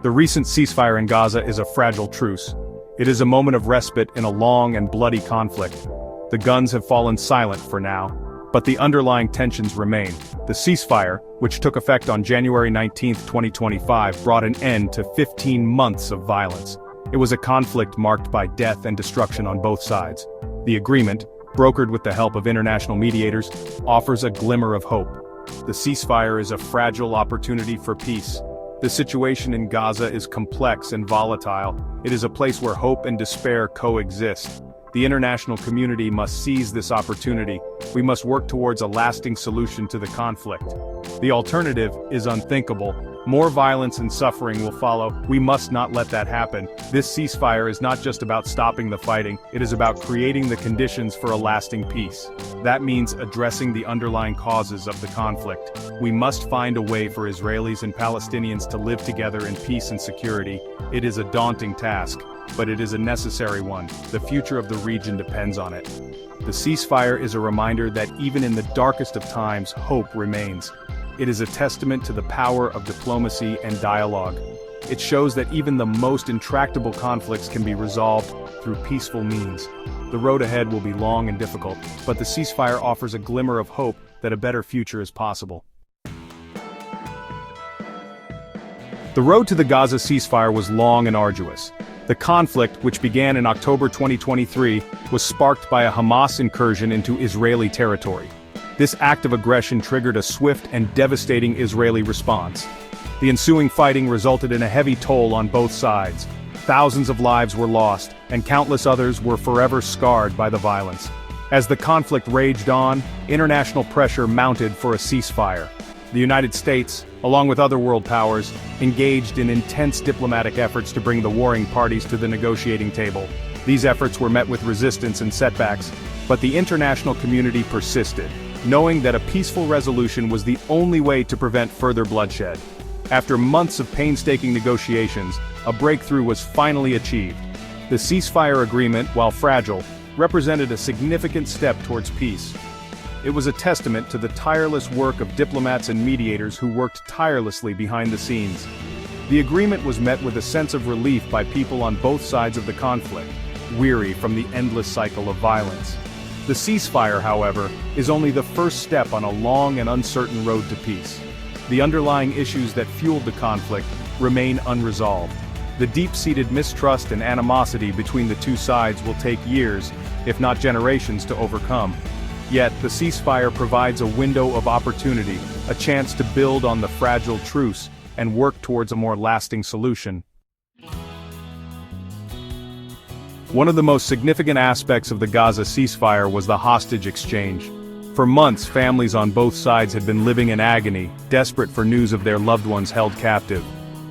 The recent ceasefire in Gaza is a fragile truce. It is a moment of respite in a long and bloody conflict. The guns have fallen silent for now, but the underlying tensions remain. The ceasefire, which took effect on January 19, 2025, brought an end to 15 months of violence. It was a conflict marked by death and destruction on both sides. The agreement, brokered with the help of international mediators, offers a glimmer of hope. The ceasefire is a fragile opportunity for peace. The situation in Gaza is complex and volatile. It is a place where hope and despair coexist. The international community must seize this opportunity. We must work towards a lasting solution to the conflict. The alternative is unthinkable. More violence and suffering will follow. We must not let that happen. This ceasefire is not just about stopping the fighting, it is about creating the conditions for a lasting peace. That means addressing the underlying causes of the conflict. We must find a way for Israelis and Palestinians to live together in peace and security. It is a daunting task, but it is a necessary one. The future of the region depends on it. The ceasefire is a reminder that even in the darkest of times, hope remains. It is a testament to the power of diplomacy and dialogue. It shows that even the most intractable conflicts can be resolved through peaceful means. The road ahead will be long and difficult, but the ceasefire offers a glimmer of hope that a better future is possible. The road to the Gaza ceasefire was long and arduous. The conflict, which began in October 2023, was sparked by a Hamas incursion into Israeli territory. This act of aggression triggered a swift and devastating Israeli response. The ensuing fighting resulted in a heavy toll on both sides. Thousands of lives were lost, and countless others were forever scarred by the violence. As the conflict raged on, international pressure mounted for a ceasefire. The United States, along with other world powers, engaged in intense diplomatic efforts to bring the warring parties to the negotiating table. These efforts were met with resistance and setbacks, but the international community persisted, knowing that a peaceful resolution was the only way to prevent further bloodshed. After months of painstaking negotiations, a breakthrough was finally achieved. The ceasefire agreement, while fragile, represented a significant step towards peace. It was a testament to the tireless work of diplomats and mediators who worked tirelessly behind the scenes. The agreement was met with a sense of relief by people on both sides of the conflict, weary from the endless cycle of violence. The ceasefire, however, is only the first step on a long and uncertain road to peace. The underlying issues that fueled the conflict remain unresolved. The deep-seated mistrust and animosity between the two sides will take years, if not generations, to overcome. Yet, the ceasefire provides a window of opportunity, a chance to build on the fragile truce and work towards a more lasting solution. One of the most significant aspects of the Gaza ceasefire was the hostage exchange. For months, families on both sides had been living in agony, desperate for news of their loved ones held captive.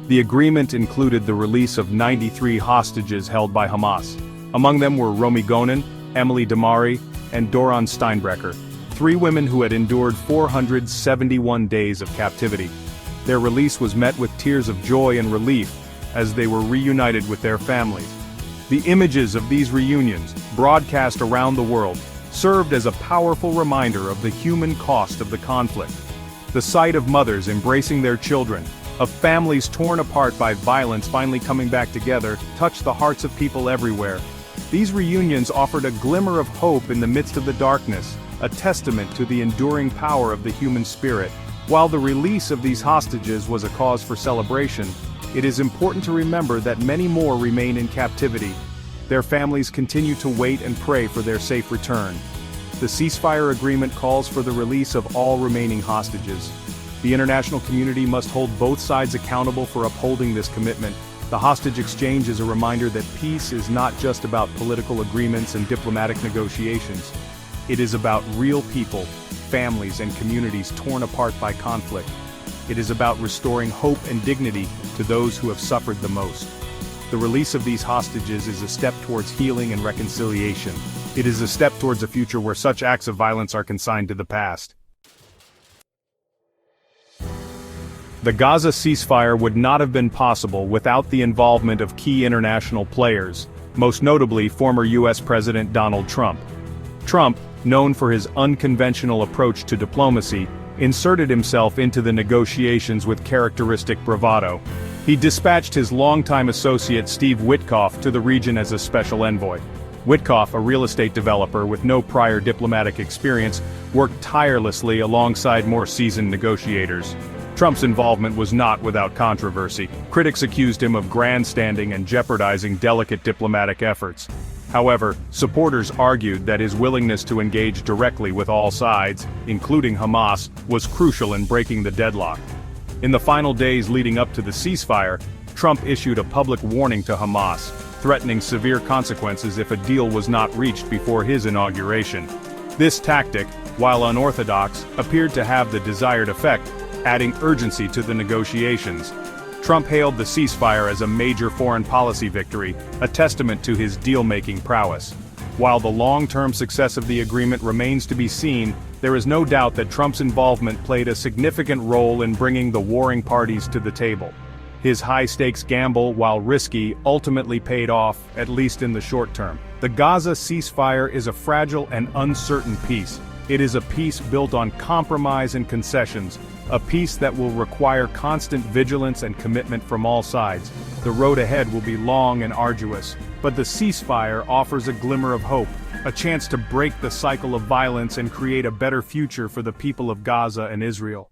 The agreement included the release of 93 hostages held by Hamas. Among them were Romi Gonen, Emily Damari, and Doron Steinbrecher, 3 women who had endured 471 days of captivity. Their release was met with tears of joy and relief as they were reunited with their families. The images of these reunions, broadcast around the world, served as a powerful reminder of the human cost of the conflict. The sight of mothers embracing their children, of families torn apart by violence finally coming back together, touched the hearts of people everywhere. These reunions offered a glimmer of hope in the midst of the darkness, a testament to the enduring power of the human spirit. While the release of these hostages was a cause for celebration, it is important to remember that many more remain in captivity. Their families continue to wait and pray for their safe return. The ceasefire agreement calls for the release of all remaining hostages. The international community must hold both sides accountable for upholding this commitment. The hostage exchange is a reminder that peace is not just about political agreements and diplomatic negotiations. It is about real people, families, and communities torn apart by conflict. It is about restoring hope and dignity to those who have suffered the most. The release of these hostages is a step towards healing and reconciliation. It is a step towards a future where such acts of violence are consigned to the past. The Gaza ceasefire would not have been possible without the involvement of key international players, most notably former US President Donald Trump. Trump, known for his unconventional approach to diplomacy, inserted himself into the negotiations with characteristic bravado. He dispatched his longtime associate Steve Witkoff to the region as a special envoy. Witkoff, a real estate developer with no prior diplomatic experience, worked tirelessly alongside more seasoned negotiators. Trump's involvement was not without controversy. Critics accused him of grandstanding and jeopardizing delicate diplomatic efforts. However, supporters argued that his willingness to engage directly with all sides, including Hamas, was crucial in breaking the deadlock. In the final days leading up to the ceasefire, Trump issued a public warning to Hamas, threatening severe consequences if a deal was not reached before his inauguration. This tactic, while unorthodox, appeared to have the desired effect, adding urgency to the negotiations. Trump hailed the ceasefire as a major foreign policy victory, a testament to his deal-making prowess. While the long-term success of the agreement remains to be seen, there is no doubt that Trump's involvement played a significant role in bringing the warring parties to the table. His high-stakes gamble, while risky, ultimately paid off, at least in the short term. The Gaza ceasefire is a fragile and uncertain peace. It is a peace built on compromise and concessions, a peace that will require constant vigilance and commitment from all sides. The road ahead will be long and arduous, but the ceasefire offers a glimmer of hope, a chance to break the cycle of violence and create a better future for the people of Gaza and Israel.